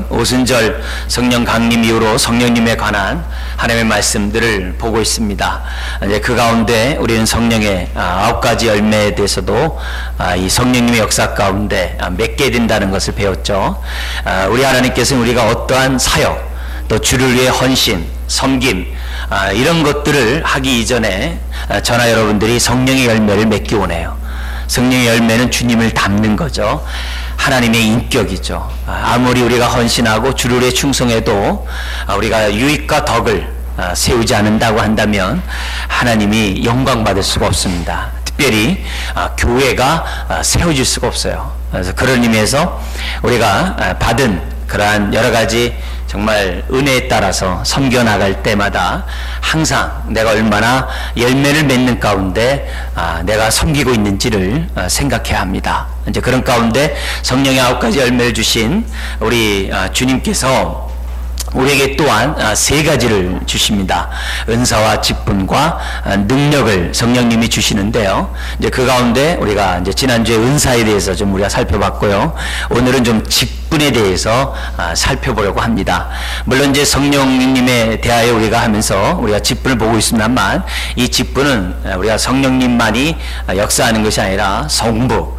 오순절 성령 강림 이후로 성령님에 관한 하나님의 말씀들을 보고 있습니다. 이제 그 가운데 우리는 성령의 9가지 열매에 대해서도 이 성령님의 역사 가운데 맺게 된다는 것을 배웠죠. 우리 하나님께서는 우리가 어떠한 사역, 또 주를 위해 헌신, 섬김, 이런 것들을 하기 이전에 저나 여러분들이 성령의 열매를 맺기 원해요. 성령의 열매는 주님을 닮는 거죠. 하나님의 인격이죠. 아무리 우리가 헌신하고 주를 위해 충성해도 우리가 유익과 덕을 세우지 않는다고 한다면 하나님이 영광 받을 수가 없습니다. 특별히 교회가 세워질 수가 없어요. 그래서 그런 의미에서 우리가 받은 그러한 여러 가지 정말 은혜에 따라서 섬겨 나갈 때마다 항상 내가 얼마나 열매를 맺는 가운데 내가 섬기고 있는지를 생각해야 합니다. 이제 그런 가운데 성령의 9가지 열매를 주신 우리 주님께서 우리에게 또한 3가지를 주십니다. 은사와 직분과 능력을 성령님이 주시는데요. 이제 그 가운데 우리가 이제 지난주에 은사에 대해서 좀 우리가 살펴봤고요. 오늘은 좀 직분에 대해서 살펴보려고 합니다. 물론 이제 성령님에 대하여 우리가 하면서 우리가 직분을 보고 있습니다만 이 직분은 우리가 성령님만이 역사하는 것이 아니라 성부,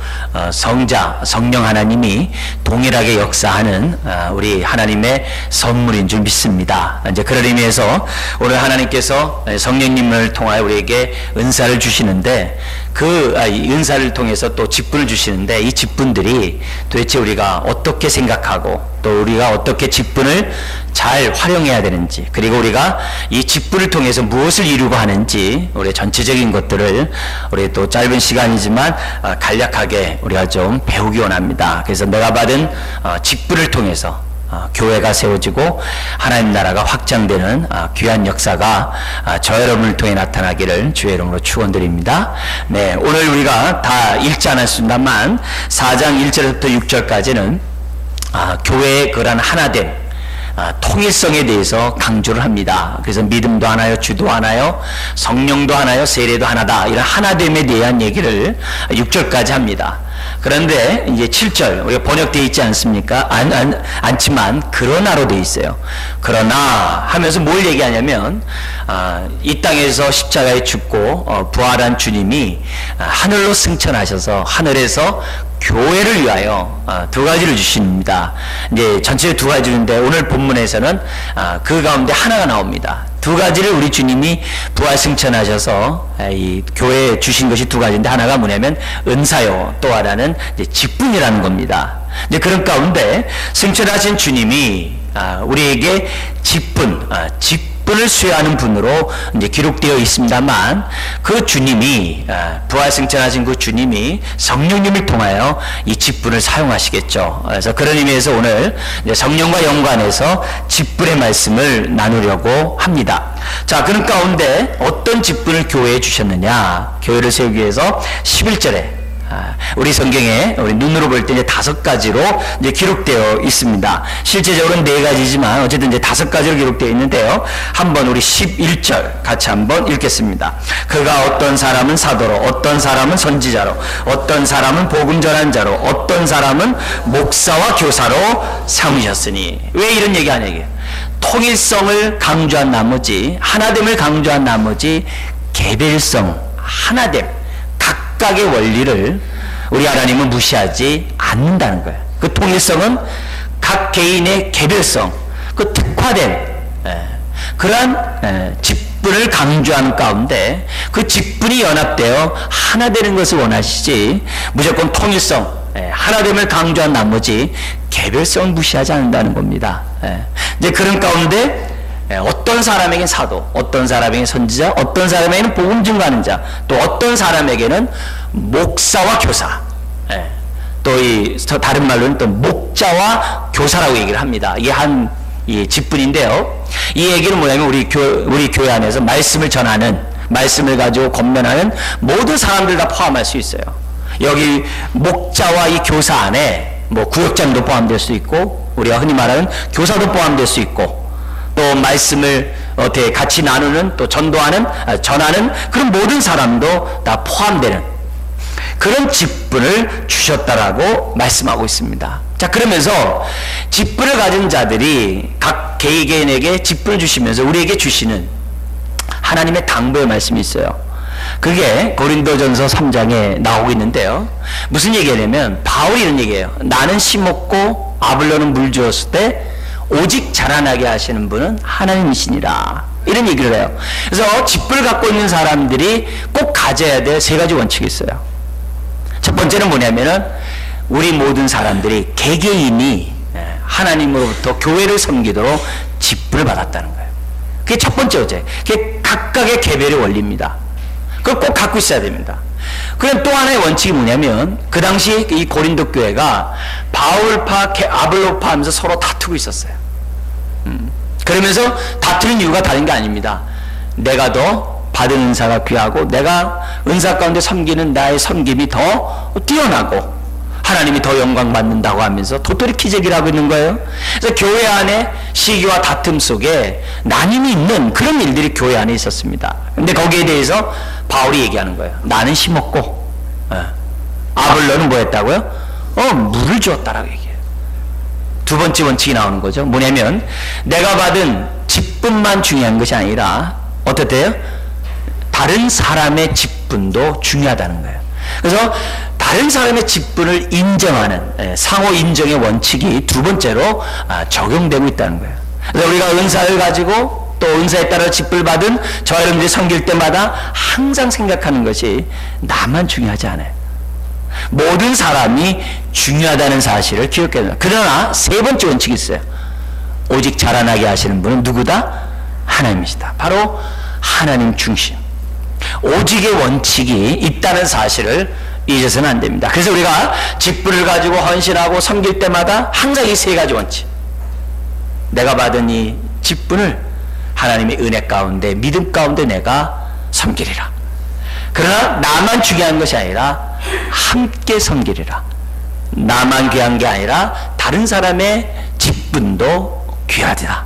성자, 성령 하나님이 동일하게 역사하는 우리 하나님의 선물인 줄 믿습니다. 이제 그런 의미에서 오늘 하나님께서 성령님을 통하여 우리에게 은사를 주시는데 그 은사를 통해서 또 직분을 주시는데 이 직분들이 도대체 우리가 어떻게 생각하고 또 우리가 어떻게 직분을 잘 활용해야 되는지, 그리고 우리가 이 직분을 통해서 무엇을 이루고 하는지 우리 전체적인 것들을 우리 또 짧은 시간이지만 간략하게 우리가 좀 배우기 원합니다. 그래서 내가 받은 직분을 통해서 교회가 세워지고 하나님 나라가 확장되는 귀한 역사가 저 여러분을 통해 나타나기를 주의 이름으로 축원드립니다. 네, 오늘 우리가 다 읽지 않았습니다만 4장 1절부터 6절까지는 교회의 그러한 하나됨, 통일성에 대해서 강조를 합니다. 그래서 믿음도 하나요, 주도 하나요, 성령도 하나요, 세례도 하나다, 이런 하나됨에 대한 얘기를 6절까지 합니다. 그런데 이제 7절 우리가 번역되어 있지 않습니까? 않지만 그러나로 되어 있어요. 그러나 하면서 뭘 얘기하냐면 이 땅에서 십자가에 죽고 부활한 주님이 하늘로 승천하셔서 하늘에서 교회를 위하여 2가지를 주십니다. 이제 전체 2가지인데 오늘 본문에서는 그 가운데 하나가 나옵니다. 2가지를 우리 주님이 부활 승천하셔서 이 교회에 주신 것이 2가지인데 하나가 뭐냐면 은사요, 또 하나는 이제 직분이라는 겁니다. 이제 그런 가운데 승천하신 주님이 우리에게 직분을 수여하는 분으로 이제 기록되어 있습니다만 그 주님이 부활 승천하신 그 주님이 성령님을 통하여 이 직분을 사용하시겠죠. 그래서 그런 의미에서 오늘 이제 성령과 연관해서 직분의 말씀을 나누려고 합니다. 자, 그런 가운데 어떤 직분을 교회에 주셨느냐? 교회를 세우기 위해서 11절에 우리 성경에 우리 눈으로 볼 때 이제 5가지로 이제 기록되어 있습니다. 실제적으로는 4가지지만 어쨌든 이제 5가지로 기록되어 있는데요. 한번 우리 11절 같이 한번 읽겠습니다. 그가 어떤 사람은 사도로, 어떤 사람은 선지자로, 어떤 사람은 복음 전한 자로, 어떤 사람은 목사와 교사로 삼으셨으니. 왜 이런 얘기하냐? 통일성을 강조한 나머지, 하나됨을 강조한 나머지 개별성, 하나됨, 각각의 원리를 우리 하나님은 무시하지 않는다는 거예요. 그 통일성은 각 개인의 개별성, 그 특화된 그러한 직분을 강조하는 가운데 그 직분이 연합되어 하나 되는 것을 원하시지 무조건 통일성, 하나됨을 강조한 나머지 개별성을 무시하지 않는다는 겁니다. 이제 그런 가운데 어떤 사람에게는 사도, 어떤 사람에게는 선지자, 어떤 사람에게는 복음 증거하는 자, 또 어떤 사람에게는 목사와 교사, 또 이 다른 말로는 또 목자와 교사라고 얘기를 합니다. 이게 한 직분인데요. 이 얘기는 뭐냐면 우리 교회 안에서 말씀을 전하는, 말씀을 가지고 권면하는 모든 사람들 다 포함할 수 있어요. 여기 목자와 이 교사 안에 뭐 구역장도 포함될 수 있고, 우리가 흔히 말하는 교사도 포함될 수 있고, 또 말씀을 어떻게 같이 나누는, 또 전하는 그런 모든 사람도 다 포함되는 그런 직분을 주셨다라고 말씀하고 있습니다. 자, 그러면서 직분을 가진 자들이 각 개개인에게 직분을 주시면서 우리에게 주시는 하나님의 당부의 말씀이 있어요. 그게 고린도전서 3장에 나오고 있는데요. 무슨 얘기냐면 바울이 이런 얘기예요. 나는 심었고 아볼로는 물 주었을 때 오직 자라나게 하시는 분은 하나님이시니라. 이런 얘기를 해요. 그래서 직분을 갖고 있는 사람들이 꼭 가져야 될 세 가지 원칙이 있어요. 첫 번째는 뭐냐면은 우리 모든 사람들이 개개인이 하나님으로부터 교회를 섬기도록 직분을 받았다는 거예요. 그게 첫 번째 어제. 그게 각각의 개별의 원리입니다. 그걸 꼭 갖고 있어야 됩니다. 그럼 또 하나의 원칙이 뭐냐면 그 당시 이 고린도 교회가 바울파, 아볼로파 하면서 서로 다투고 있었어요. 그러면서 다투는 이유가 다른 게 아닙니다. 내가 더 받은 은사가 귀하고 내가 은사 가운데 섬기는 나의 섬김이 더 뛰어나고 하나님이 더 영광 받는다고 하면서 도토리 키재기를 하고 있는 거예요. 그래서 교회 안에 시기와 다툼 속에 나님이 있는 그런 일들이 교회 안에 있었습니다. 근데 거기에 대해서 바울이 얘기하는 거예요. 나는 심었고 아볼로는 뭐 했다고요? 물을 주었다라고 얘기해요. 두 번째 원칙이 나오는 거죠. 뭐냐면 내가 받은 직분만 중요한 것이 아니라 어떻대요? 다른 사람의 직분도 중요하다는 거예요. 그래서 다른 사람의 직분을 인정하는 상호 인정의 원칙이 두 번째로 적용되고 있다는 거예요. 그래서 우리가 은사를 가지고 또 은사에 따라 직분을 받은 저와 여러분들이 섬길 때마다 항상 생각하는 것이 나만 중요하지 않아요. 모든 사람이 중요하다는 사실을 기억해야 됩니다. 그러나 세 번째 원칙이 있어요. 오직 자라나게 하시는 분은 누구다? 하나님이시다. 바로 하나님 중심. 오직의 원칙이 있다는 사실을 잊어서는 안 됩니다. 그래서 우리가 직분을 가지고 헌신하고 섬길 때마다 항상 이 세 가지 원칙. 내가 받은 이 직분을 하나님의 은혜 가운데 믿음 가운데 내가 섬기리라. 그러나 나만 중요한 것이 아니라 함께 섬기리라. 나만 귀한 게 아니라 다른 사람의 직분도 귀하다.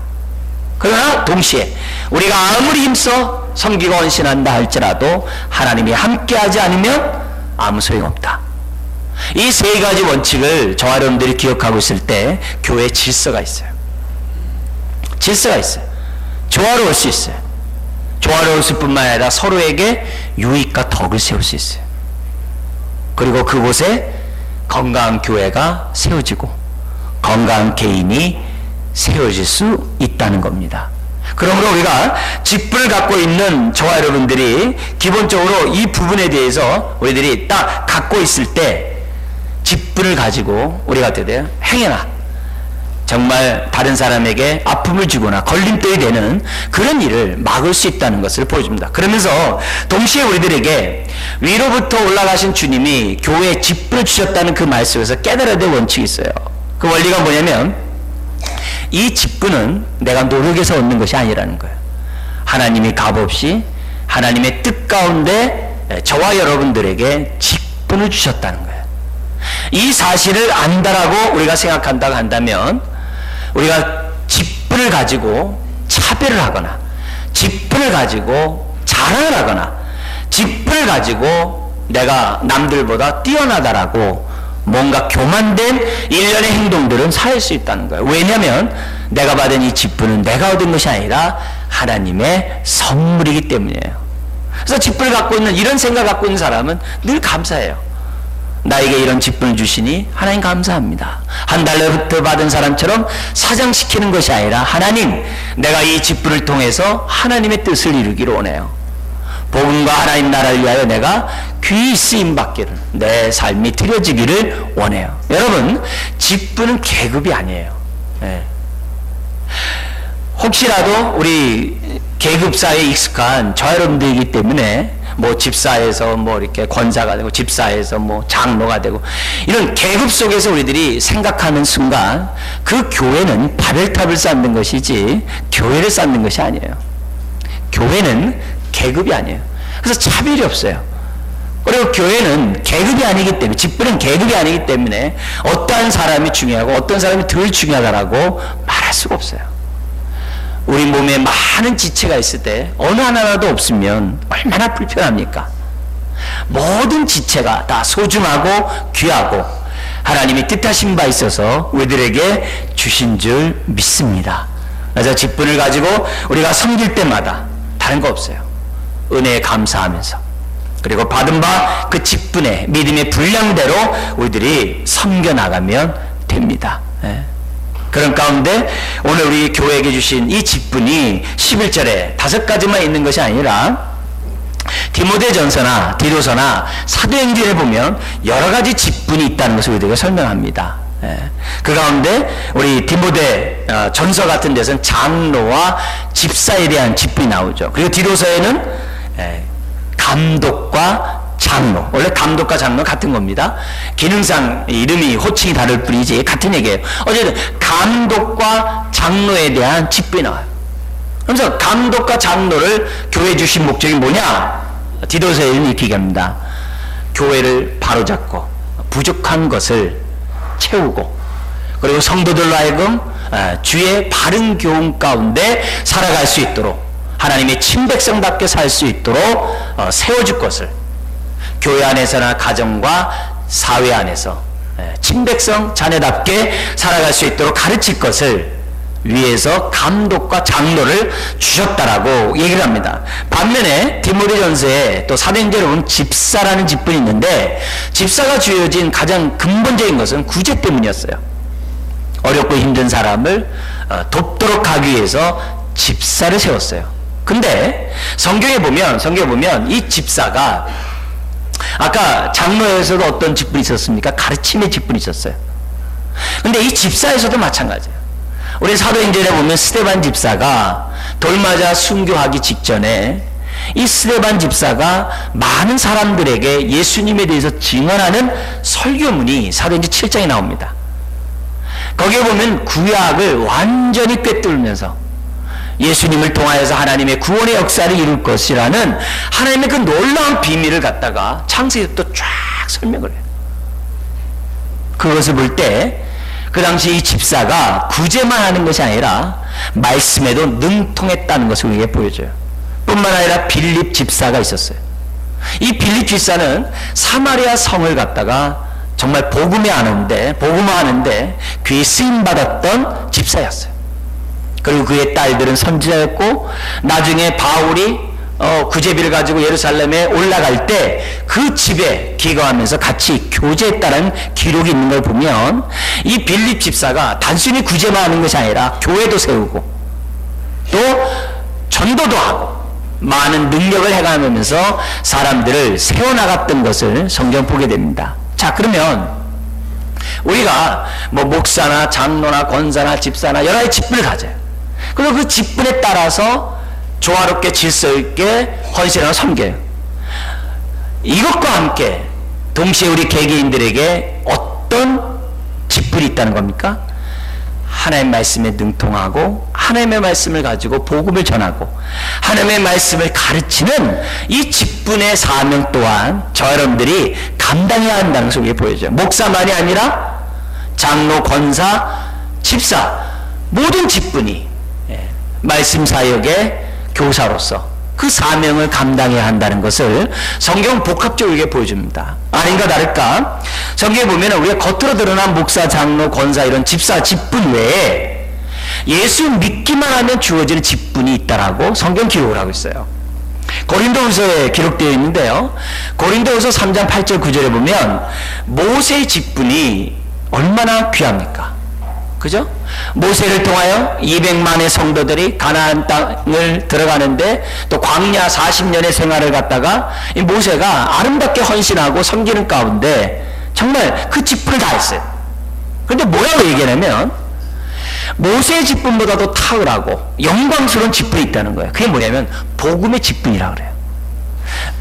그러나 동시에 우리가 아무리 힘써 섬기고 헌신한다 할지라도 하나님이 함께하지 않으면 아무 소용없다. 이 세 가지 원칙을 저와 여러분들이 기억하고 있을 때 교회에 질서가 있어요. 질서가 있어요. 조화로울 수 있어요. 조화로울 뿐만 아니라 서로에게 유익과 덕을 세울 수 있어요. 그리고 그곳에 건강한 교회가 세워지고 건강한 개인이 세워질 수 있다는 겁니다. 그러므로 우리가 직분을 갖고 있는 저와 여러분들이 기본적으로 이 부분에 대해서 우리들이 딱 갖고 있을 때 직분을 가지고 우리가 어떻게 돼요? 행해나 정말 다른 사람에게 아픔을 주거나 걸림돌이 되는 그런 일을 막을 수 있다는 것을 보여줍니다. 그러면서 동시에 우리들에게 위로부터 올라가신 주님이 교회에 직분을 주셨다는 그 말씀에서 깨달아야 될 원칙이 있어요. 그 원리가 뭐냐면 이 직분은 내가 노력해서 얻는 것이 아니라는 거예요. 하나님이 값없이 하나님의 뜻 가운데 저와 여러분들에게 직분을 주셨다는 거예요. 이 사실을 안다라고 우리가 생각한다고 한다면 우리가 직분을 가지고 차별을 하거나 직분을 가지고 자랑을 하거나 직분을 가지고 내가 남들보다 뛰어나다라고 뭔가 교만된 일련의 행동들은 살 수 있다는 거예요. 왜냐하면 내가 받은 이 직분은 내가 얻은 것이 아니라 하나님의 선물이기 때문이에요. 그래서 직분을 갖고 있는 이런 생각을 갖고 있는 사람은 늘 감사해요. 나에게 이런 직분을 주시니 하나님 감사합니다. 한 달러 더 받은 사람처럼 사장시키는 것이 아니라 하나님 내가 이 직분을 통해서 하나님의 뜻을 이루기를 원해요. 복음과 하나님 나라를 위하여 내가 귀히 쓰임받기를 내 삶이 드려지기를 원해요. 여러분 직분은 계급이 아니에요. 네. 혹시라도 우리 계급사에 익숙한 저 여러분들이기 때문에 뭐 집사에서 뭐 이렇게 권사가 되고 집사에서 뭐 장로가 되고 이런 계급 속에서 우리들이 생각하는 순간 그 교회는 바벨탑을 쌓는 것이지 교회를 쌓는 것이 아니에요. 교회는 계급이 아니에요. 그래서 차별이 없어요. 그리고 교회는 계급이 아니기 때문에 직분은 계급이 아니기 때문에 어떠한 사람이 중요하고 어떤 사람이 덜 중요하다라고 말할 수가 없어요. 우리 몸에 많은 지체가 있을 때 어느 하나라도 없으면 얼마나 불편합니까? 모든 지체가 다 소중하고 귀하고 하나님이 뜻하신 바 있어서 우리들에게 주신 줄 믿습니다. 그래서 직분을 가지고 우리가 섬길 때마다 다른 거 없어요. 은혜에 감사하면서, 그리고 받은 바 그 직분의 믿음의 분량대로 우리들이 섬겨나가면 됩니다. 예. 그런 가운데 오늘 우리 교회에게 주신 이 직분이 11절에 5가지만 있는 것이 아니라 디모데전서나 디도서나 사도행전에 보면 여러 가지 직분이 있다는 것을 우리에게 설명합니다. 예. 그 가운데 우리 디모데 전서 같은 데서는 장로와 집사에 대한 직분이 나오죠. 그리고 디도서에는 감독과 장로, 원래 감독과 장로 같은 겁니다. 기능상 이름이 호칭이 다를 뿐이지 같은 얘기예요. 어쨌든 감독과 장로에 대한 직분이 나와요. 그래서 감독과 장로를 교회에 주신 목적이 뭐냐? 디도서에는 이렇게 얘기합니다. 교회를 바로잡고 부족한 것을 채우고, 그리고 성도들로 하여금 주의 바른 교훈 가운데 살아갈 수 있도록, 하나님의 친백성답게 살 수 있도록 세워줄 것을, 교회 안에서나 가정과 사회 안에서 친백성 자녀답게 살아갈 수 있도록 가르칠 것을 위해서 감독과 장로를 주셨다라고 얘기를 합니다. 반면에 디모데전서에 또 사도행전에 보면 집사라는 직분이 있는데, 집사가 주어진 가장 근본적인 것은 구제 때문이었어요. 어렵고 힘든 사람을 돕도록 하기 위해서 집사를 세웠어요. 근데 성경에 보면 이 집사가, 아까 장로에서도 어떤 직분이 있었습니까? 가르침의 직분이 있었어요. 근데 이 집사에서도 마찬가지예요. 우리 사도행전에 보면 스데반 집사가 돌맞아 순교하기 직전에 이 스데반 집사가 많은 사람들에게 예수님에 대해서 증언하는 설교문이 사도행전 7장에 나옵니다. 거기에 보면 구약을 완전히 꿰뚫면서 예수님을 통하여서 하나님의 구원의 역사를 이룰 것이라는 하나님의 그 놀라운 비밀을 갖다가 창세기에 또 쫙 설명을 해요. 그것을 볼 때 그 당시 이 집사가 구제만 하는 것이 아니라 말씀에도 능통했다는 것을 우리에게 보여줘요. 뿐만 아니라 빌립 집사가 있었어요. 이 빌립 집사는 사마리아 성을 갖다가 정말 복음화하는데 귀에 쓰임받았던 집사였어요. 그리고 그의 딸들은 선지자였고, 나중에 바울이 구제비를 가지고 예루살렘에 올라갈 때 그 집에 기거하면서 같이 교제했다는 기록이 있는 걸 보면, 이 빌립 집사가 단순히 구제만 하는 것이 아니라 교회도 세우고 또 전도도 하고 많은 능력을 행하면서 사람들을 세워나갔던 것을 성경 보게 됩니다. 자, 그러면 우리가 뭐 목사나 장로나 권사나 집사나 여러 가지 직분을 가져요. 그리고 그 직분에 따라서 조화롭게 질서 있게 헌신하고 섬겨요. 이것과 함께 동시에 우리 개개인들에게 어떤 직분이 있다는 겁니까? 하나님의 말씀에 능통하고 하나님의 말씀을 가지고 복음을 전하고 하나님의 말씀을 가르치는 이 직분의 사명 또한 저 여러분들이 감당해야 한다는 것을 우리에게 보여줘요. 목사만이 아니라 장로, 권사, 집사, 모든 직분이 말씀 사역의 교사로서 그 사명을 감당해야 한다는 것을 성경 복합적으로 이게 보여줍니다. 아닌가 다를까? 성경에 보면 우리가 겉으로 드러난 목사, 장로, 권사 이런 집사, 직분 외에 예수 믿기만 하면 주어지는 직분이 있다라고 성경 기록을 하고 있어요. 고린도후서에 기록되어 있는데요. 고린도후서 3장 8절 9절에 보면 모세의 직분이 얼마나 귀합니까? 그죠? 모세를 통하여 200만의 성도들이 가나안 땅을 들어가는데 또 광야 40년의 생활을 갖다가 이 모세가 아름답게 헌신하고 섬기는 가운데 정말 그 직분을 다 했어요. 그런데 뭐라고 얘기하냐면 모세의 직분보다도 탁월하고 영광스러운 직분이 있다는 거예요. 그게 뭐냐면 복음의 직분이라고 그래요.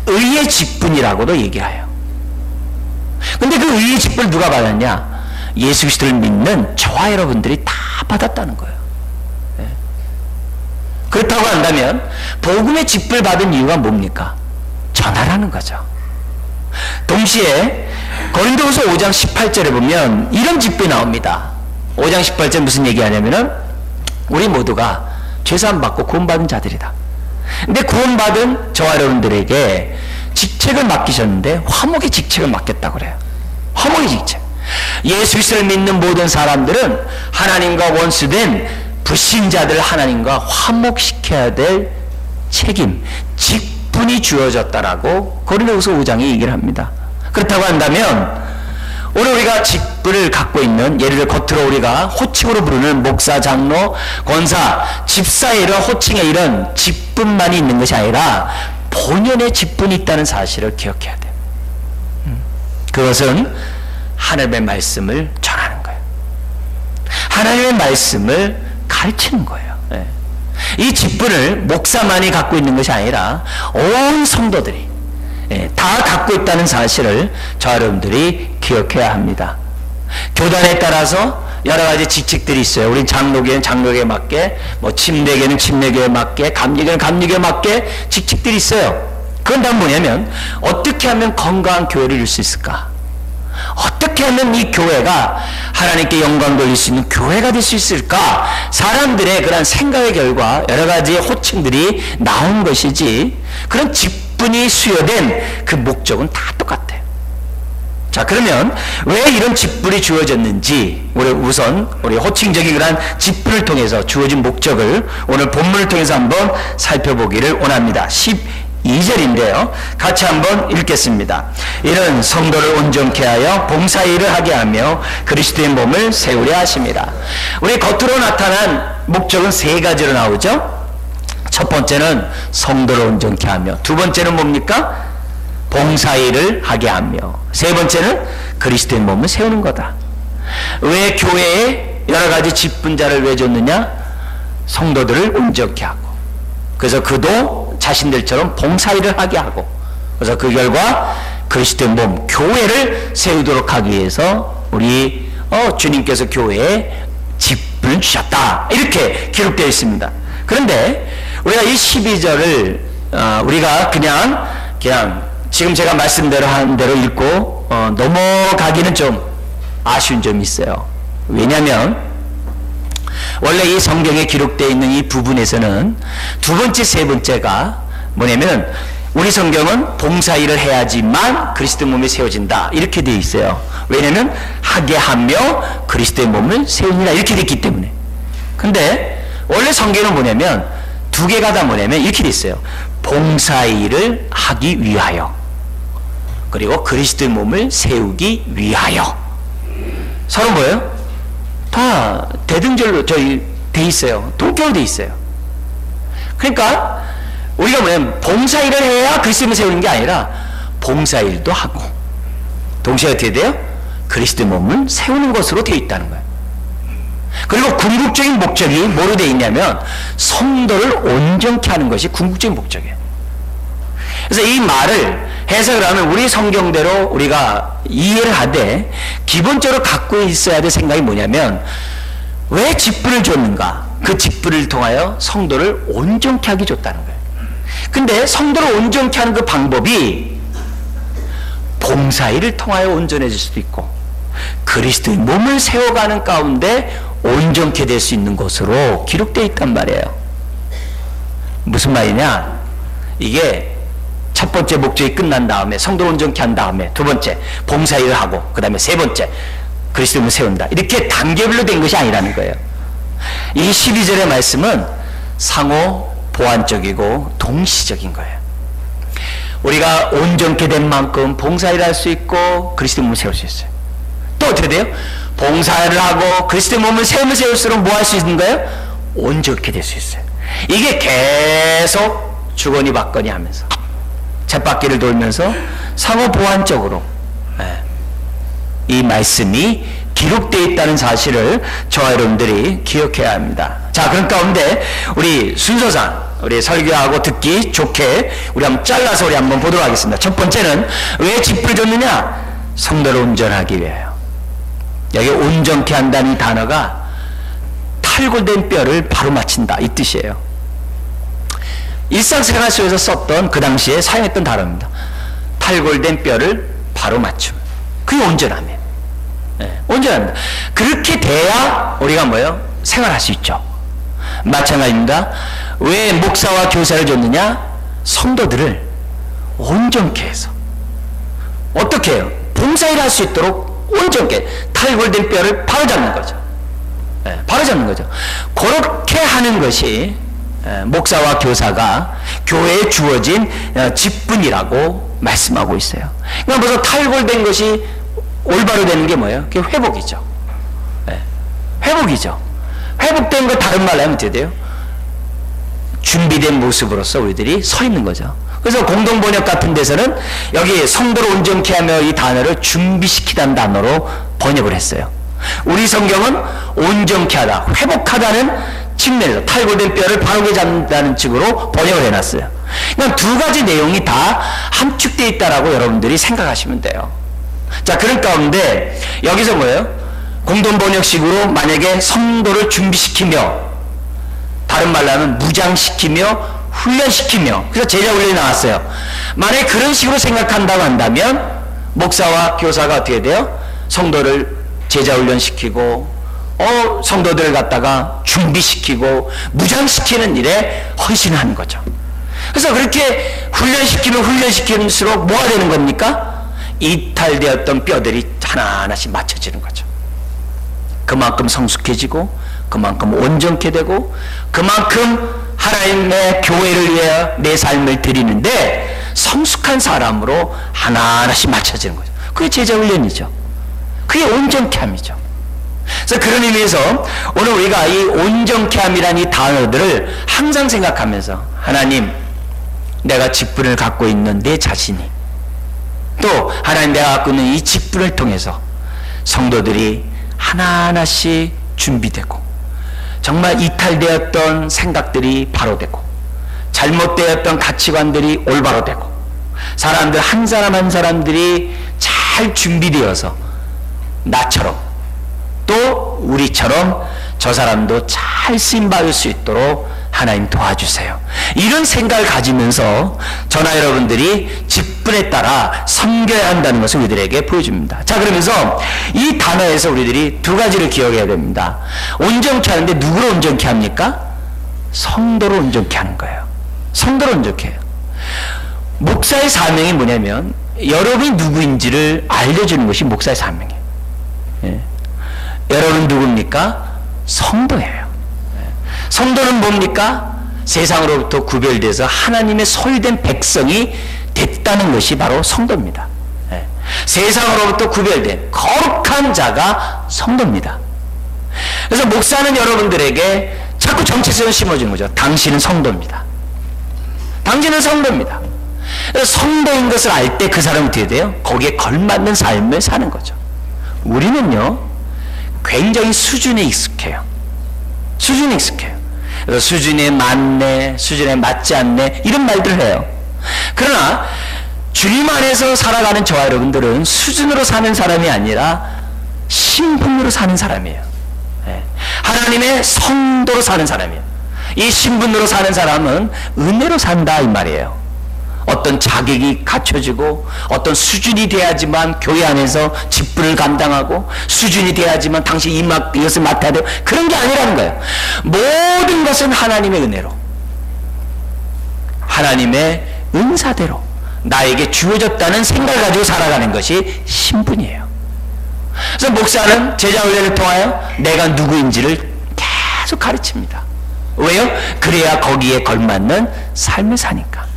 의의 직분이라고도 얘기해요. 근데 그 의의 직분을 누가 받았냐? 예수 그리스도를 믿는 저와 여러분들이 다 받았다는 거예요. 네. 그렇다고 한다면 복음의 직분을 받은 이유가 뭡니까? 전하라는 거죠. 동시에 고린도후서 5장 18절에 보면 이런 직분이 나옵니다. 5장 18절 무슨 얘기하냐면은 우리 모두가 죄사함 받고 구원받은 자들이다. 근데 구원받은 저와 여러분들에게 직책을 맡기셨는데 화목의 직책을 맡겼다고 그래요. 화목의 직책. 예수 그리스도를 믿는 모든 사람들은 하나님과 원수된 불신자들 하나님과 화목시켜야 될 책임, 직분이 주어졌다라고 고린도후서 5장에 얘기를 합니다. 그렇다고 한다면 오늘 우리가 직분을 갖고 있는, 예를 들어 겉으로 우리가 호칭으로 부르는 목사, 장로, 권사, 집사의 이런 호칭의 이런 직분만이 있는 것이 아니라 본연의 직분이 있다는 사실을 기억해야 돼요. 그것은 하나님의 말씀을 전하는 거예요. 하나님의 말씀을 가르치는 거예요. 이 직분을 목사만이 갖고 있는 것이 아니라 온 성도들이 다 갖고 있다는 사실을 저 여러분들이 기억해야 합니다. 교단에 따라서 여러 가지 직책들이 있어요. 우리 장로교회는 장로교회에 맞게, 침례교회는 침례교회에 맞게, 감리교회는 감리교회에 맞게 직책들이 있어요. 그건 다 뭐냐면 어떻게 하면 건강한 교회를 이룰 수 있을까? 어떻게 하면 이 교회가 하나님께 영광 돌릴 수 있는 교회가 될 수 있을까? 사람들의 그런 생각의 결과 여러 가지의 호칭들이 나온 것이지, 그런 직분이 수여된 그 목적은 다 똑같아요. 자, 그러면 왜 이런 직분이 주어졌는지, 우리 호칭적인 그런 직분을 통해서 주어진 목적을 오늘 본문을 통해서 한번 살펴보기를 원합니다. 12절인데요. 같이 한번 읽겠습니다. 이는 성도를 온전케 하여 봉사일을 하게 하며 그리스도의 몸을 세우려 하십니다. 우리 겉으로 나타난 목적은 세 가지로 나오죠. 첫 번째는 성도를 온전케 하며, 두 번째는 뭡니까? 봉사일을 하게 하며, 세 번째는 그리스도의 몸을 세우는 거다. 왜 교회에 여러 가지 직분자를 왜 줬느냐? 성도들을 온전케 하고, 그래서 그도 자신들처럼 봉사일을 하게 하고, 그래서 그 결과 그리스도의 몸, 교회를 세우도록 하기 위해서 우리 주님께서 교회에 직분을 주셨다, 이렇게 기록되어 있습니다. 그런데 우리가 이 12절을 우리가 그냥 지금 제가 말씀대로 한 대로 읽고 넘어가기는 좀 아쉬운 점이 있어요. 왜냐하면 원래 이 성경에 기록되어 있는 이 부분에서는 두 번째, 세 번째가 뭐냐면, 우리 성경은 봉사일을 해야지만 그리스도의 몸이 세워진다, 이렇게 되어 있어요. 왜냐하면 하게 하며 그리스도의 몸을 세우니라, 이렇게 되어 있기 때문에. 근데 원래 성경은 뭐냐면 두 개가 다 뭐냐면 이렇게 되어 있어요. 봉사일을 하기 위하여, 그리고 그리스도의 몸을 세우기 위하여. 서로 뭐예요? 다 대등절로 돼 있어요. 동격으로 돼 있어요. 그러니까 우리가 뭐냐면 봉사일을 해야 그리스도를 세우는 게 아니라 봉사일도 하고 동시에 어떻게 돼요? 그리스도의 몸을 세우는 것으로 되어 있다는 거예요. 그리고 궁극적인 목적이 뭐로 되어 있냐면 성도를 온전케 하는 것이 궁극적인 목적이에요. 그래서 이 말을 해석을 하면 우리 성경대로 우리가 이해를 하되, 기본적으로 갖고 있어야 될 생각이 뭐냐면, 왜 직분을 줬는가? 그 직분을 통하여 성도를 온전케 하기 줬다는 거예요. 근데 성도를 온전케 하는 그 방법이 봉사일을 통하여 온전해질 수도 있고, 그리스도의 몸을 세워가는 가운데 온전케 될 수 있는 것으로 기록되어 있단 말이에요. 무슨 말이냐? 이게 첫 번째 목적이 끝난 다음에 성도를 온전케 한 다음에 두 번째 봉사일을 하고, 그 다음에 세 번째 그리스도의 몸을 세운다, 이렇게 단계별로 된 것이 아니라는 거예요. 이 12절의 말씀은 상호 보완적이고 동시적인 거예요. 우리가 온전케 된 만큼 봉사일을 할 수 있고 그리스도의 몸을 세울 수 있어요. 또 어떻게 돼요? 봉사를 하고 그리스도의 몸을 세우면 세울수록 뭐 할 수 있는 거예요? 온전케 될 수 있어요. 이게 계속 주거니 받거니 하면서 쳇바퀴를 돌면서 상호 보완적으로 이 말씀이 기록되어 있다는 사실을 저와 여러분들이 기억해야 합니다. 자, 그런 가운데 우리 순서상 우리 설교하고 듣기 좋게 우리 한번 잘라서 우리 한번 보도록 하겠습니다. 첫 번째는 왜 직분을 줬느냐? 성도를 온전하기 위하여. 여기 온전케 한다는 단어가 탈골된 뼈를 바로 맞춘다, 이 뜻이에요. 일상생활 속에서 썼던, 그 당시에 사용했던 단어입니다. 탈골된 뼈를 바로 맞춤. 그게 온전함이에요. 온전합니다. 그렇게 돼야 우리가 뭐예요? 생활할 수 있죠. 마찬가지입니다. 왜 목사와 교사를 줬느냐? 성도들을 온전케 해서. 어떻게 해요? 봉사일 할 수 있도록 온전케 탈골된 뼈를 바로잡는 거죠. 바로잡는 거죠. 그렇게 하는 것이 목사와 교사가 교회에 주어진 직분이라고 말씀하고 있어요. 그러니까 벌써 탈골된 것이 올바로 되는 게 뭐예요? 그게 회복이죠. 회복이죠. 회복된 거 다른 말로 하면 어떻게 돼요? 준비된 모습으로서 우리들이 서 있는 거죠. 그래서 공동번역 같은 데서는 여기 성도를 온전케 하며 이 단어를 준비시키다는 단어로 번역을 했어요. 우리 성경은 온전케 하다, 회복하다는 측면에서 탈골된 뼈를 바르게 잡는다는 식으로 번역을 해놨어요. 그러니까 두 가지 내용이 다 함축되어 있다라고 여러분들이 생각하시면 돼요. 자, 그런 가운데 여기서 뭐예요? 공동번역식으로 만약에 성도를 준비시키며, 다른 말로 하면 무장시키며 훈련시키며, 그래서 제자훈련이 나왔어요. 만약에 그런 식으로 생각한다고 한다면 목사와 교사가 어떻게 돼요? 성도를 제자훈련시키고 성도들을 갖다가 준비시키고 무장시키는 일에 헌신하는 거죠. 그래서 그렇게 훈련시키면 훈련시킬수록 뭐가 되는 겁니까? 이탈되었던 뼈들이 하나하나씩 맞춰지는 거죠. 그만큼 성숙해지고 그만큼 온전케 되고 그만큼 하나님의 교회를 위해 내 삶을 드리는데 성숙한 사람으로 하나하나씩 맞춰지는 거죠. 그게 제자훈련이죠. 그게 온전케 함이죠. 그래서 그런 의미에서 오늘 우리가 이 온전케 함이라는 이 단어들을 항상 생각하면서, 하나님, 내가 직분을 갖고 있는 내 자신이, 또 하나님 내가 갖고 있는 이 직분을 통해서 성도들이 하나하나씩 준비되고 정말 이탈되었던 생각들이 바로 되고 잘못되었던 가치관들이 올바로 되고 사람들 한 사람 한 사람들이 잘 준비되어서 나처럼 또 우리처럼 저 사람도 잘 쓰임받을 수 있도록 하나님 도와주세요. 이런 생각을 가지면서 저나 여러분들이 직분에 따라 섬겨야 한다는 것을 우리들에게 보여줍니다. 자, 그러면서 이 단어에서 우리들이 두 가지를 기억해야 됩니다. 온전케 하는데 누구를 온전케 합니까? 성도를 온전케 하는 거예요. 성도를 온전케 해요. 목사의 사명이 뭐냐면 여러분이 누구인지를 알려주는 것이 목사의 사명이에요. 여러분 누굽니까? 성도예요. 성도는 뭡니까? 세상으로부터 구별돼서 하나님의 소유된 백성이 됐다는 것이 바로 성도입니다. 세상으로부터 구별된 거룩한 자가 성도입니다. 그래서 목사는 여러분들에게 자꾸 정체성을 심어주는 거죠. 당신은 성도입니다. 당신은 성도입니다. 그래서 성도인 것을 알 때 그 사람은 어떻게 돼요? 거기에 걸맞는 삶을 사는 거죠. 우리는요 굉장히 수준에 익숙해요. 수준에 익숙해요. 그래서 수준에 맞네, 수준에 맞지 않네, 이런 말들을 해요. 그러나 주님 안에서 살아가는 저와 여러분들은 수준으로 사는 사람이 아니라 신분으로 사는 사람이에요. 하나님의 성도로 사는 사람이에요. 이 신분으로 사는 사람은 은혜로 산다 이 말이에요. 어떤 자격이 갖춰지고 어떤 수준이 돼야지만 교회 안에서 직분을 감당하고 수준이 돼야지만 당신 이것을 맡아야 돼요. 그런 게 아니라는 거예요. 모든 것은 하나님의 은혜로, 하나님의 은사대로 나에게 주어졌다는 생각을 가지고 살아가는 것이 신분이에요. 그래서 목사는 제자훈련을 통하여 내가 누구인지를 계속 가르칩니다. 왜요? 그래야 거기에 걸맞는 삶을 사니까.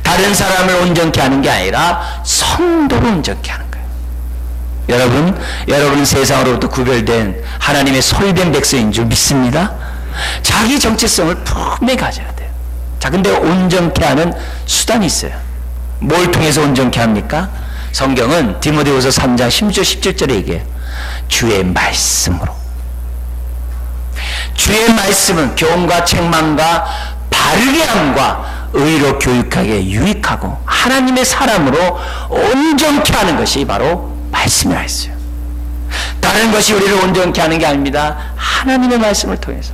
다른 사람을 온전케 하는 게 아니라 성도를 온전케 하는 거예요. 여러분은 세상으로부터 구별된 하나님의 소유된 백성인 줄 믿습니다. 자기 정체성을 분명히 가져야 돼요. 자, 근데 온전케 하는 수단이 있어요. 뭘 통해서 온전케 합니까? 성경은 디모데후서 3장 16절 17절에 얘기해요. 주의 말씀으로. 주의 말씀은 교훈과 책망과 바르게 함과 의로 교육하게 유익하고 하나님의 사람으로 온전케 하는 것이 바로 말씀이라 했어요. 다른 것이 우리를 온전케 하는 게 아닙니다. 하나님의 말씀을 통해서.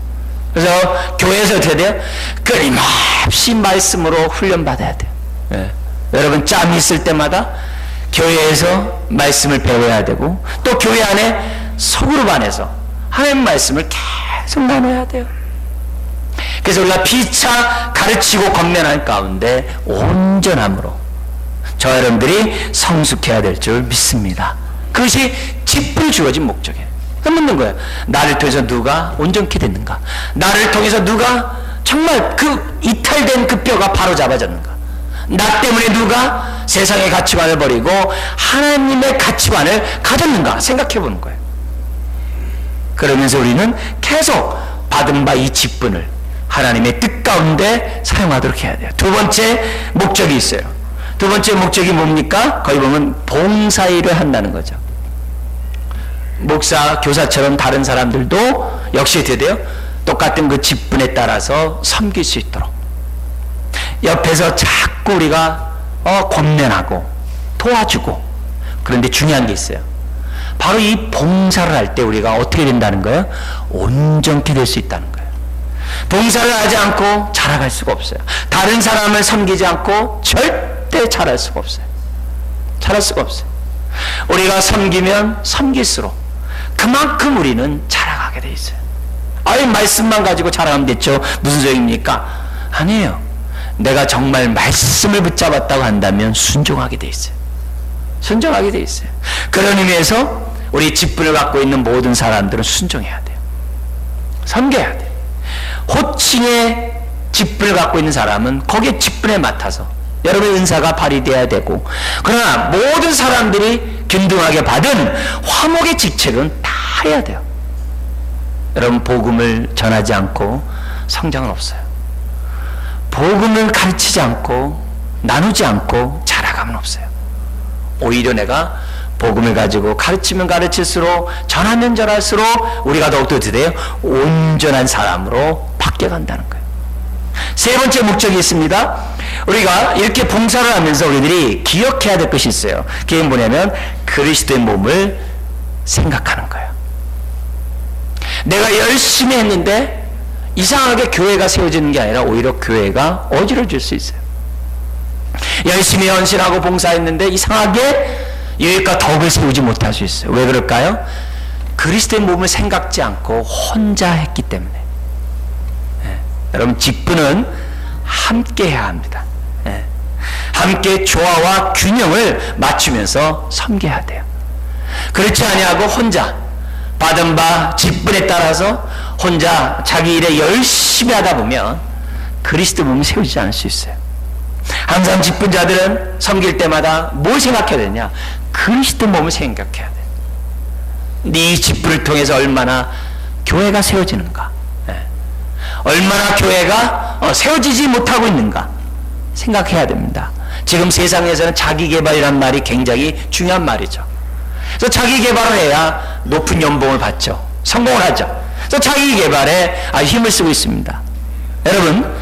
그래서 교회에서 어떻게 돼요? 끊임없이 말씀으로 훈련받아야 돼요. 여러분 짬이 있을 때마다 교회에서 말씀을 배워야 되고 또 교회 안에 소그룹 안에서 하나님의 말씀을 계속 나눠야 돼요. 그래서 우리가 피차 가르치고 권면할 가운데 온전함으로 저 여러분들이 성숙해야 될 줄 믿습니다. 그것이 짚을 주어진 목적이에요. 묻는 거예요. 나를 통해서 누가 온전케 됐는가? 나를 통해서 누가 정말 그 이탈된 그 뼈가 바로 잡아졌는가? 나 때문에 누가 세상의 가치관을 버리고 하나님의 가치관을 가졌는가 생각해 보는 거예요. 그러면서 우리는 계속 받은 바 이 직분을 하나님의 뜻 가운데 사용하도록 해야 돼요. 두 번째 목적이 있어요. 두 번째 목적이 뭡니까? 거기 보면 봉사일을 한다는 거죠. 목사, 교사처럼 다른 사람들도 역시 어떻게 돼요? 똑같은 그 직분에 따라서 섬길 수 있도록. 옆에서 자꾸 우리가 권면하고 도와주고. 그런데 중요한 게 있어요. 바로 이 봉사를 할 때 우리가 어떻게 된다는 거예요? 온전케 될 수 있다는 거예요. 봉사를 하지 않고 자라갈 수가 없어요. 다른 사람을 섬기지 않고 절대 자랄 수가 없어요. 자랄 수가 없어요. 우리가 섬기면 섬길수록 그만큼 우리는 자라가게 돼 있어요. 아예 말씀만 가지고 자라가면 됐죠. 무슨 소용입니까? 아니에요. 내가 정말 말씀을 붙잡았다고 한다면 순종하게 돼 있어요. 순종하게 돼 있어요. 그런 의미에서 우리 직분을 갖고 있는 모든 사람들은 순종해야 돼요. 섬겨야 돼요. 호칭의 직분을 갖고 있는 사람은 거기에 직분에 맡아서 여러분의 은사가 발휘되어야 되고, 그러나 모든 사람들이 균등하게 받은 화목의 직책은 다 해야 돼요. 여러분, 복음을 전하지 않고 성장은 없어요. 복음을 가르치지 않고 나누지 않고 자라감은 없어요. 오히려 내가 복음을 가지고 가르치면 가르칠수록 전하면 전할수록 우리가 더욱더 어떻게 돼요? 온전한 사람으로 바뀌어간다는 거예요. 세 번째 목적이 있습니다. 우리가 이렇게 봉사를 하면서 우리들이 기억해야 될 것이 있어요. 그게 뭐냐면 그리스도의 몸을 생각하는 거예요. 내가 열심히 했는데 이상하게 교회가 세워지는 게 아니라 오히려 교회가 어지러질 수 있어요. 열심히 헌신하고 봉사했는데 이상하게 여기가 덕을 세우지 못할 수 있어요. 왜 그럴까요? 그리스도의 몸을 생각지 않고 혼자 했기 때문에. 여러분, 직분은 함께 해야 합니다. 함께 조화와 균형을 맞추면서 섬겨야 돼요. 그렇지 아니하고 혼자 받은 바 직분에 따라서 혼자 자기 일에 열심히 하다 보면 그리스도 몸을 세우지 않을 수 있어요. 항상 직분자들은 섬길 때마다 뭘 생각해야 되냐? 그리스도 몸을 생각해야 돼. 네 직분을 통해서 얼마나 교회가 세워지는가, 얼마나 교회가 세워지지 못하고 있는가 생각해야 됩니다. 지금 세상에서는 자기개발이란 말이 굉장히 중요한 말이죠. 그래서 자기개발을 해야 높은 연봉을 받죠. 성공을 하죠. 그래서 자기개발에 힘을 쓰고 있습니다. 여러분,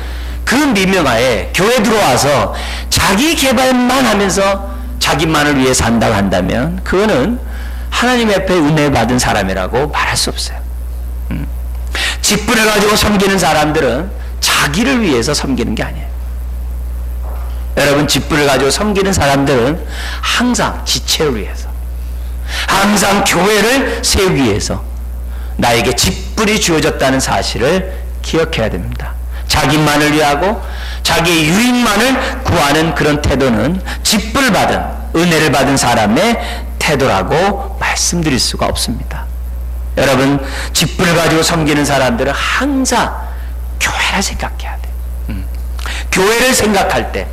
그 미명하에 교회 들어와서 자기개발만 하면서 자기만을 위해 산다고 한다면 그거는 하나님 앞에 은혜 받은 사람이라고 말할 수 없어요. 직분을 가지고 섬기는 사람들은 자기를 위해서 섬기는 게 아니에요. 여러분, 직분을 가지고 섬기는 사람들은 항상 지체를 위해서, 항상 교회를 세우기 위해서 나에게 직분이 주어졌다는 사실을 기억해야 됩니다. 자기만을 위하고 자기의 유익만을 구하는 그런 태도는 직분을 받은, 은혜를 받은 사람의 태도라고 말씀드릴 수가 없습니다. 여러분, 직분을 가지고 섬기는 사람들은 항상 교회를 생각해야 돼. 교회를 생각할 때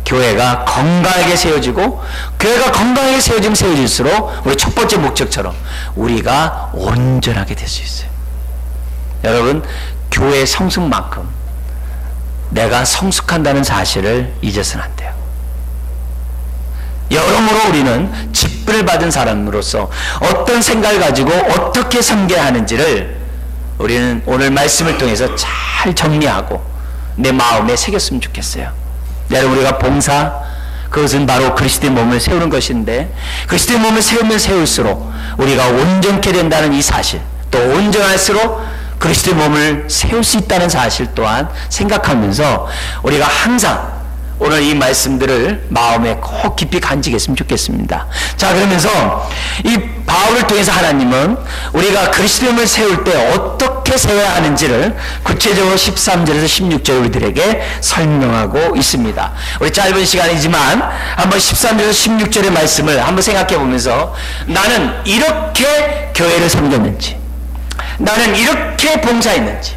교회가 건강하게 세워지고, 교회가 건강하게 세워지면 세워질수록 우리 첫 번째 목적처럼 우리가 온전하게 될 수 있어요. 여러분, 교회의 성숙만큼 내가 성숙한다는 사실을 잊어서는 안 돼요. 여러모로 우리는 직분을 받은 사람으로서 어떤 생각을 가지고 어떻게 섬겨야 하는지를 우리는 오늘 말씀을 통해서 잘 정리하고 내 마음에 새겼으면 좋겠어요. 여러분, 우리가 봉사, 그것은 바로 그리스도의 몸을 세우는 것인데, 그리스도의 몸을 세우면 세울수록 우리가 온전케 된다는 이 사실, 또 온전할수록 그리스도의 몸을 세울 수 있다는 사실 또한 생각하면서 우리가 항상 오늘 이 말씀들을 마음에 꼭 깊이 간직했으면 좋겠습니다. 자, 그러면서 이 바울을 통해서 하나님은 우리가 그리스도인을 세울 때 어떻게 세워야 하는지를 구체적으로 13절에서 16절 우리들에게 설명하고 있습니다. 우리 짧은 시간이지만 한번 13절에서 16절의 말씀을 한번 생각해 보면서 나는 이렇게 교회를 섬겼는지, 나는 이렇게 봉사했는지,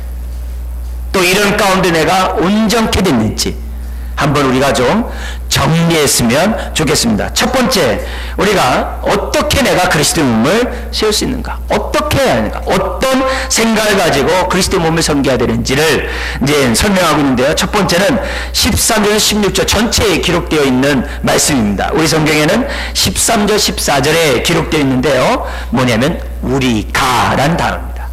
또 이런 가운데 내가 온전케 됐는지 한번 우리가 좀 정리했으면 좋겠습니다. 첫 번째, 우리가 어떻게 내가 그리스도의 몸을 세울 수 있는가, 어떻게 해야 하는가, 어떤 생각을 가지고 그리스도의 몸을 섬겨야 되는지를 이제 설명하고 있는데요. 첫 번째는 13절 16절 전체에 기록되어 있는 말씀입니다. 우리 성경에는 13절 14절에 기록되어 있는데요, 뭐냐면 우리가라는 단어입니다.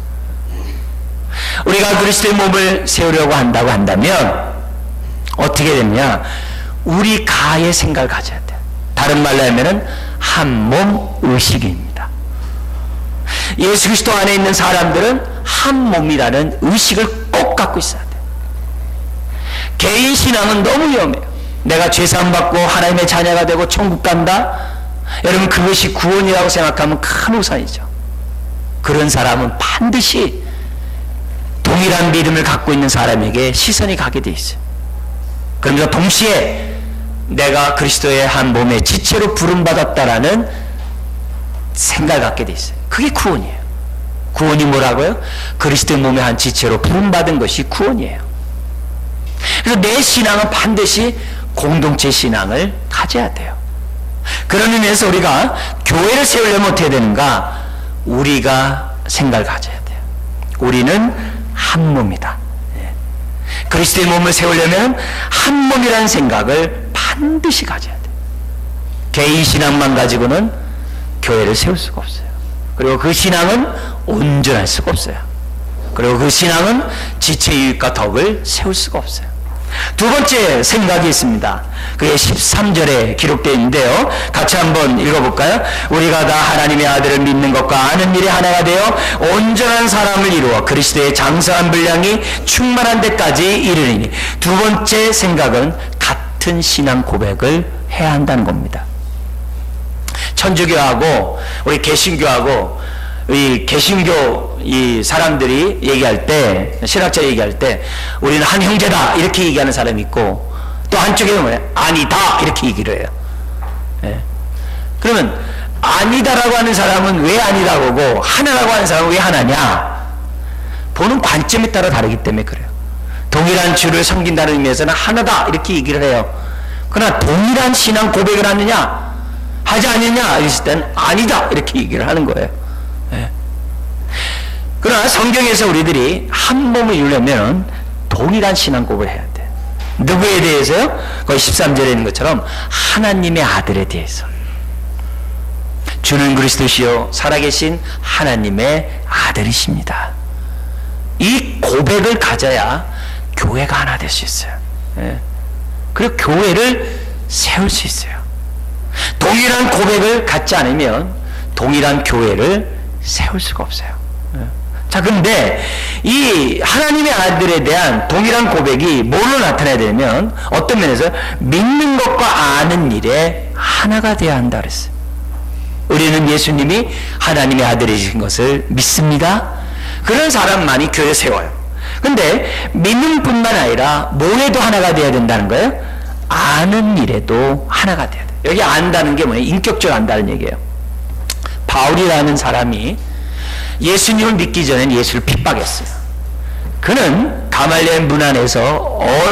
우리가 그리스도의 몸을 세우려고 한다면 어떻게 되느냐, 우리 가의 생각을 가져야 돼. 다른 말로 하면은 한 몸 의식입니다. 예수 그리스도 안에 있는 사람들은 한 몸이라는 의식을 꼭 갖고 있어야 돼. 개인 신앙은 너무 위험해요. 내가 죄사함 받고 하나님의 자녀가 되고 천국 간다, 여러분 그것이 구원이라고 생각하면 큰 우산이죠. 그런 사람은 반드시 동일한 믿음을 갖고 있는 사람에게 시선이 가게 돼 있어요. 그러면서 동시에 내가 그리스도의 한 몸의 지체로 부름받았다라는 생각을 갖게 돼 있어요. 그게 구원이에요. 구원이 뭐라고요? 그리스도의 몸의 한 지체로 부름받은 것이 구원이에요. 그래서 내 신앙은 반드시 공동체 신앙을 가져야 돼요. 그런 의미에서 우리가 교회를 세우려면 어떻게 되는가? 우리가 생각을 가져야 돼요. 우리는 한 몸이다. 그리스도의 몸을 세우려면 한 몸이라는 생각을 반드시 가져야 돼요. 개인 신앙만 가지고는 교회를 세울 수가 없어요. 그리고 그 신앙은 온전할 수가 없어요. 그리고 그 신앙은 지체 유익과 덕을 세울 수가 없어요. 두 번째 생각이 있습니다. 그게 13절에 기록되어 있는데요, 같이 한번 읽어볼까요? 우리가 다 하나님의 아들을 믿는 것과 아는 일에 하나가 되어 온전한 사람을 이루어 그리스도의 장성한 분량이 충만한 데까지 이르리니. 두 번째 생각은 같은 신앙 고백을 해야 한다는 겁니다. 천주교하고 우리 개신교하고 이 개신교 이 사람들이 얘기할 때, 신학자 얘기할 때 우리는 한 형제다 이렇게 얘기하는 사람이 있고, 또 한쪽에는 뭐냐, 아니다 이렇게 얘기를 해요. 예. 그러면 아니다라고 하는 사람은 왜 아니다고 하고 하나라고 하는 사람은 왜 하나냐? 보는 관점에 따라 다르기 때문에 그래요. 동일한 주를 섬긴다는 의미에서는 하나다 이렇게 얘기를 해요. 그러나 동일한 신앙 고백을 하느냐 하지 않느냐 이랬을 때는 아니다 이렇게 얘기를 하는 거예요. 예. 그러나 성경에서 우리들이 한 몸을 이루려면 동일한 신앙 고백을 해야 돼. 누구에 대해서요? 거기 13절에 있는 것처럼 하나님의 아들에 대해서. 주는 그리스도시요 살아계신 하나님의 아들이십니다. 이 고백을 가져야 교회가 하나 될 수 있어요. 예. 그리고 교회를 세울 수 있어요. 동일한 고백을 갖지 않으면 동일한 교회를 세울 수가 없어요. 예. 자, 근데 이 하나님의 아들에 대한 동일한 고백이 뭘로 나타나야 되냐면 어떤 면에서 믿는 것과 아는 일에 하나가 되어야 한다 그랬어요. 우리는 예수님이 하나님의 아들이신 것을 믿습니다. 그런 사람만이 교회 세워요. 근데 믿는 뿐만 아니라 뭐에도 하나가 되어야 된다는 거예요? 아는 일에도 하나가 돼야 돼요. 여기 안다는 게 뭐예요? 인격적으로 안다는 얘기예요. 바울이라는 사람이 예수님을 믿기 전엔 예수를 핍박했어요. 그는 가말리엘 문안에서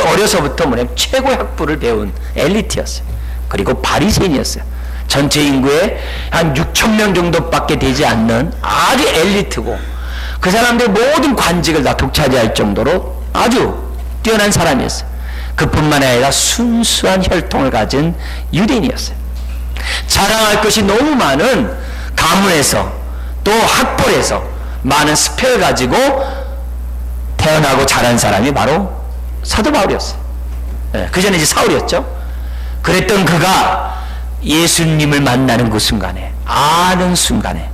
어려서부터 뭐냐면 최고의 학부를 배운 엘리트였어요. 그리고 바리새인이었어요. 전체 인구의 한 6천 명 정도밖에 되지 않는 아주 엘리트고, 그 사람들 모든 관직을 다 독차지할 정도로 아주 뛰어난 사람이었어요. 그뿐만 아니라 순수한 혈통을 가진 유대인이었어요. 자랑할 것이 너무 많은 가문에서 또 학벌에서 많은 스펙을 가지고 태어나고 자란 사람이 바로 사도 바울이었어요. 네, 그 전에 이제 사울이었죠. 그랬던 그가 예수님을 만나는 그 순간에, 아는 순간에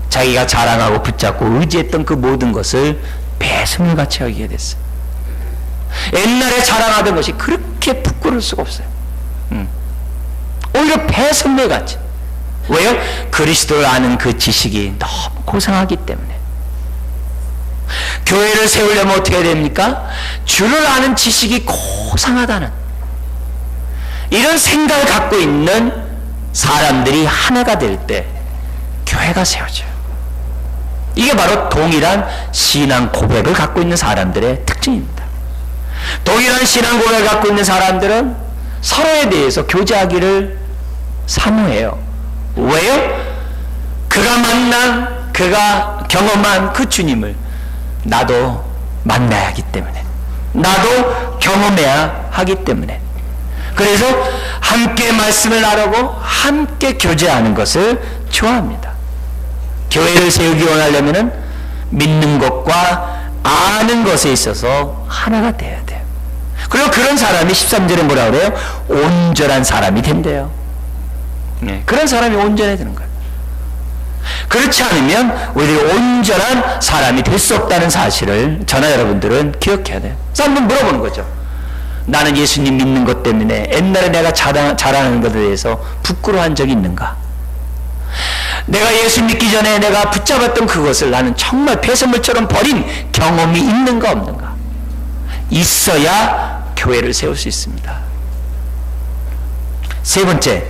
자기가 자랑하고 붙잡고 의지했던 그 모든 것을 배설물같이 여기게 됐어요. 옛날에 자랑하던 것이 그렇게 부끄러울 수가 없어요. 오히려 배선물 같지. 왜요? 그리스도를 아는 그 지식이 너무 고상하기 때문에. 교회를 세우려면 어떻게 해야 됩니까? 주를 아는 지식이 고상하다는 이런 생각을 갖고 있는 사람들이 하나가 될 때 교회가 세워져요. 이게 바로 동일한 신앙 고백을 갖고 있는 사람들의 특징입니다. 동일한 신앙 고백을 갖고 있는 사람들은 서로에 대해서 교제하기를 사모해요. 왜요? 그가 만난, 그가 경험한 그 주님을 나도 만나야 하기 때문에, 나도 경험해야 하기 때문에. 그래서 함께 말씀을 나누고 함께 교제하는 것을 좋아합니다. 교회를 세우기 원하려면 믿는 것과 아는 것에 있어서 하나가 돼야 돼요. 그리고 그런 사람이 13절에 뭐라 그래요? 온전한 사람이 된대요. 네, 그런 사람이 온전해야 되는 거예요. 그렇지 않으면 우리들이 온전한 사람이 될 수 없다는 사실을 저나 여러분들은 기억해야 돼요. 그래서 한번 물어보는 거죠. 나는 예수님 믿는 것 때문에 옛날에 내가 자랑하는 것에 대해서 부끄러워한 적이 있는가? 내가 예수 믿기 전에 내가 붙잡았던 그것을 나는 정말 폐쇄물처럼 버린 경험이 있는가 없는가? 있어야 교회를 세울 수 있습니다. 세 번째,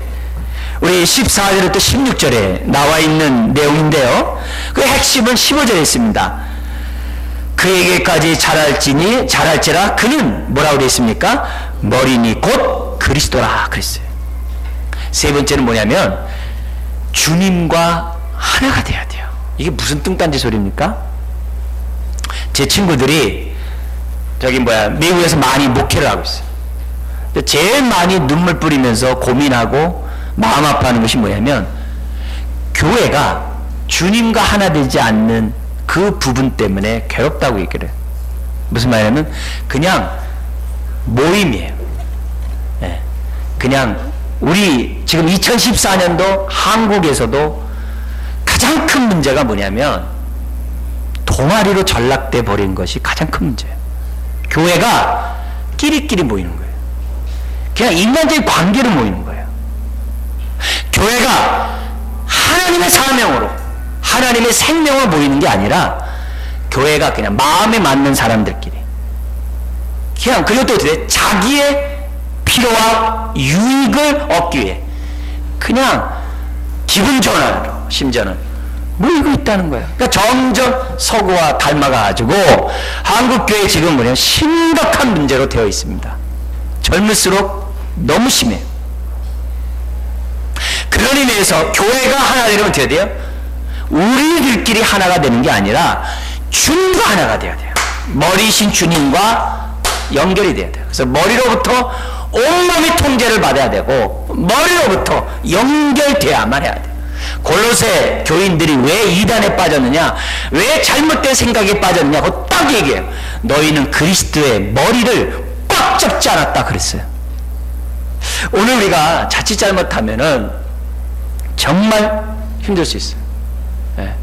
우리 14절부터 16절에 나와 있는 내용인데요. 그 핵심은 15절에 있습니다. 그에게까지 자랄지라 그는 뭐라고 되어 있습니까? 머리니 곧 그리스도라 그랬어요. 세 번째는 뭐냐면 주님과 하나가 돼야 돼요. 이게 무슨 뚱딴지 소리입니까? 제 친구들이 미국에서 많이 목회를 하고 있어요. 제일 많이 눈물 뿌리면서 고민하고 마음 아파하는 것이 뭐냐면 교회가 주님과 하나 되지 않는 그 부분 때문에 괴롭다고 얘기를 해요. 무슨 말이냐면 그냥 모임이에요. 네. 그냥 우리 지금 2014년도 한국에서도 가장 큰 문제가 뭐냐면 동아리로 전락돼 버린 것이 가장 큰 문제예요. 교회가 끼리끼리 모이는 거예요. 그냥 인간적인 관계로 모이는 거예요. 교회가 하나님의 사명으로 하나님의 생명으로 모이는 게 아니라 교회가 그냥 마음에 맞는 사람들끼리 그냥 그리고 또 자기의 필요와 유익을 얻기 위해 그냥 기분 전환으로 심지어는 모이고 있다는 거예요. 그러니까 점점 서구와 닮아가지고 한국교회 지금 뭐냐면 심각한 문제로 되어 있습니다. 젊을수록 너무 심해요. 그런 의미에서 교회가 하나 되려면 어떻게 돼요? 우리들끼리 하나가 되는 게 아니라 주님과 하나가 돼야 돼요. 머리신 주님과 연결이 돼야 돼요. 그래서 머리로부터 온몸이 통제를 받아야 되고 머리로부터 연결돼야만 해야 돼요. 골로새 교인들이 왜 이단에 빠졌느냐, 왜 잘못된 생각에 빠졌느냐고 딱 얘기해요. 너희는 그리스도의 머리를 꽉 잡지 않았다 그랬어요. 오늘 우리가 자칫 잘못하면은 정말 힘들 수 있어요. 네.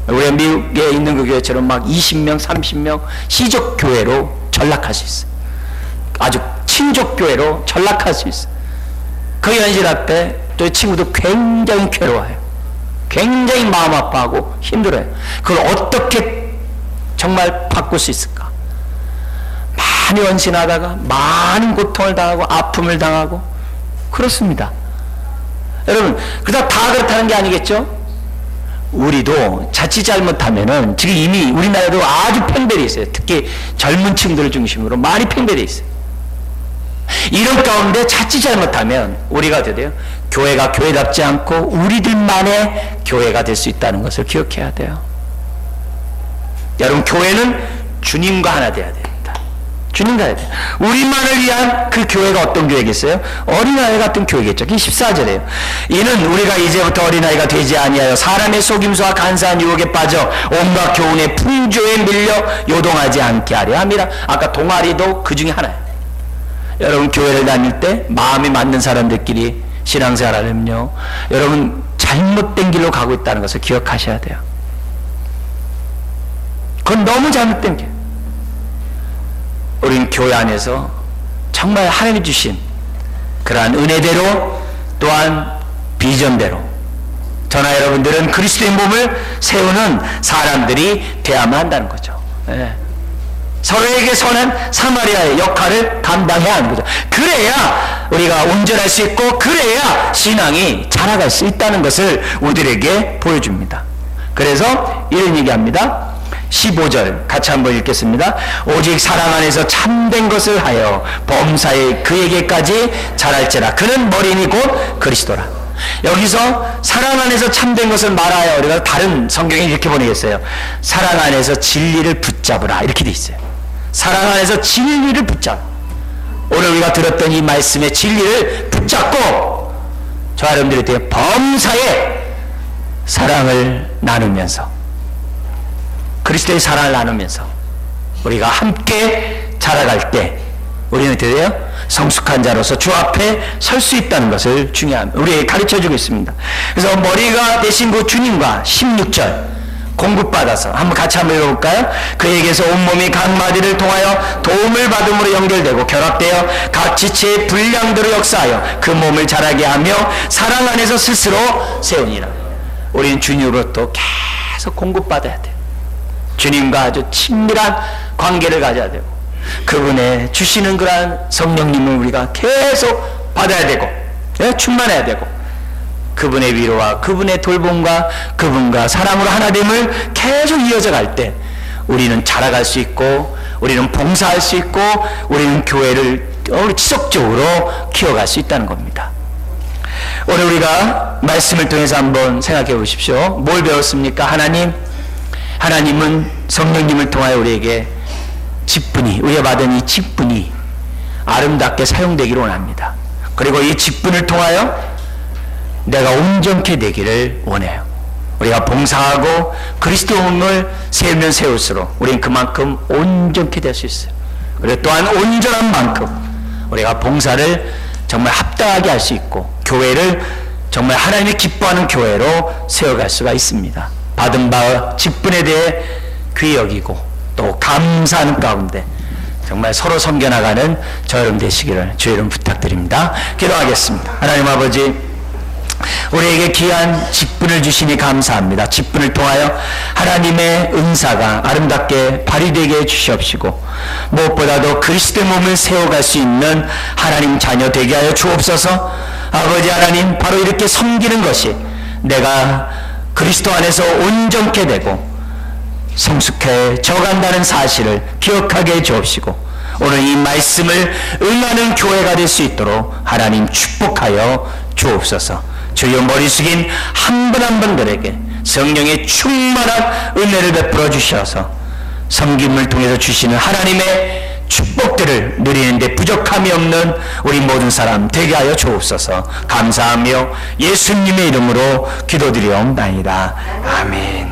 우리 미국에 있는 그 교회처럼 막 20명, 30명 시족교회로 전락할 수 있어요. 아주 친족교회로 전락할 수 있어요. 그 현실 앞에 또 친구도 굉장히 괴로워해요. 굉장히 마음 아파하고 힘들어요. 그걸 어떻게 정말 바꿀 수 있을까? 많이 헌신하다가 많은 고통을 당하고 아픔을 당하고 그렇습니다. 여러분, 그러다 다 그렇다는 게 아니겠죠? 우리도 자칫 잘못하면은 지금 이미 우리나라도 아주 팽배해 있어요. 특히 젊은 층들을 중심으로 많이 팽배해 있어요. 이런 가운데 자칫 잘못하면 우리가 어떻게 돼요? 교회가 교회답지 않고 우리들만의 교회가 될 수 있다는 것을 기억해야 돼요. 여러분, 교회는 주님과 하나 돼야 됩니다. 주님과 하나 돼요. 우리만을 위한 그 교회가 어떤 교회겠어요? 어린아이 같은 교회겠죠. 14절에요. 이는 우리가 이제부터 어린아이가 되지 아니하여 사람의 속임수와 간사한 유혹에 빠져 온갖 교훈의 풍조에 밀려 요동하지 않게 하려 함이라. 아까 동아리도 그 중에 하나예요. 여러분, 교회를 다닐 때 마음이 맞는 사람들끼리 신앙생활을 하면요, 여러분 잘못된 길로 가고 있다는 것을 기억하셔야 돼요. 그건 너무 잘못된 길. 우리는 교회 안에서 정말 하나님이 주신 그러한 은혜대로 또한 비전대로 저나 여러분들은 그리스도의 몸을 세우는 사람들이 되어야만 한다는 거죠. 예. 서로에게 선한 사마리아의 역할을 감당해야 하는 거죠. 그래야 우리가 온전할 수 있고 그래야 신앙이 자라갈 수 있다는 것을 우리들에게 보여줍니다. 그래서 이런 얘기합니다. 15절 같이 한번 읽겠습니다. 오직 사랑 안에서 참된 것을 하여 범사에 그에게까지 자랄지라. 그는 머리니 곧 그리스도라. 여기서 사랑 안에서 참된 것을 말하여 우리가 다른 성경에 이렇게 보내겠어요. 사랑 안에서 진리를 붙잡으라 이렇게 돼 있어요. 사랑 안에서 진리를 붙잡. 오늘 우리가 들었던 이 말씀의 진리를 붙잡고 저와 여러분들이 되게 범사에 사랑을 나누면서 그리스도의 사랑을 나누면서 우리가 함께 자라갈 때 우리는 어떻게 돼요? 성숙한 자로서 주 앞에 설 수 있다는 것을 우리에게 가르쳐주고 있습니다. 그래서 머리가 되신 그 주님과 16절 공급받아서 같이 한번 읽어볼까요? 그에게서 온몸이 각 마디를 통하여 도움을 받음으로 연결되고 결합되어 각 지체의 분량대로 역사하여 그 몸을 자라게 하며 사랑 안에서 스스로 세우니라. 우리는 주님으로부터 계속 공급받아야 돼요. 주님과 아주 친밀한 관계를 가져야 되고 그분의 주시는 그러한 성령님을 우리가 계속 받아야 되고 충만해야 되고 그분의 위로와 그분의 돌봄과 그분과 사랑으로 하나됨을 계속 이어져 갈 때 우리는 자라갈 수 있고 우리는 봉사할 수 있고 우리는 교회를 지속적으로 키워갈 수 있다는 겁니다. 오늘 우리가 말씀을 통해서 한번 생각해 보십시오. 뭘 배웠습니까? 하나님은 성령님을 통하여 우리에게 직분이, 우리가 받은 이 직분이 아름답게 사용되기를 원합니다. 그리고 이 직분을 통하여 내가 온전케 되기를 원해요. 우리가 봉사하고 그리스도 몸을 세우면 세울수록 우리는 그만큼 온전케 될 수 있어요. 그리고 또한 온전한 만큼 우리가 봉사를 정말 합당하게 할 수 있고 교회를 정말 하나님이 기뻐하는 교회로 세워갈 수가 있습니다. 받은 바 직분에 대해 귀히 여기고 또 감사하는 가운데 정말 서로 섬겨나가는 저 여러분 되시기를 주의 이름 부탁드립니다. 기도하겠습니다. 하나님 아버지, 우리에게 귀한 직분을 주시니 감사합니다. 직분을 통하여 하나님의 은사가 아름답게 발휘되게 해주시옵시고 무엇보다도 그리스도의 몸을 세워갈 수 있는 하나님 자녀 되게 하여 주옵소서. 아버지 하나님, 바로 이렇게 섬기는 것이 내가 그리스도 안에서 온전케 되고 성숙해 져간다는 사실을 기억하게 해 주옵시고 오늘 이 말씀을 응하는 교회가 될 수 있도록 하나님 축복하여 주옵소서. 주여 머리 숙인 한 분 한 분들에게 성령의 충만한 은혜를 베풀어 주셔서 섬김을 통해서 주시는 하나님의 축복들을 누리는데 부족함이 없는 우리 모든 사람 되게 하여 주옵소서. 감사하며 예수님의 이름으로 기도드리옵나이다. 아멘.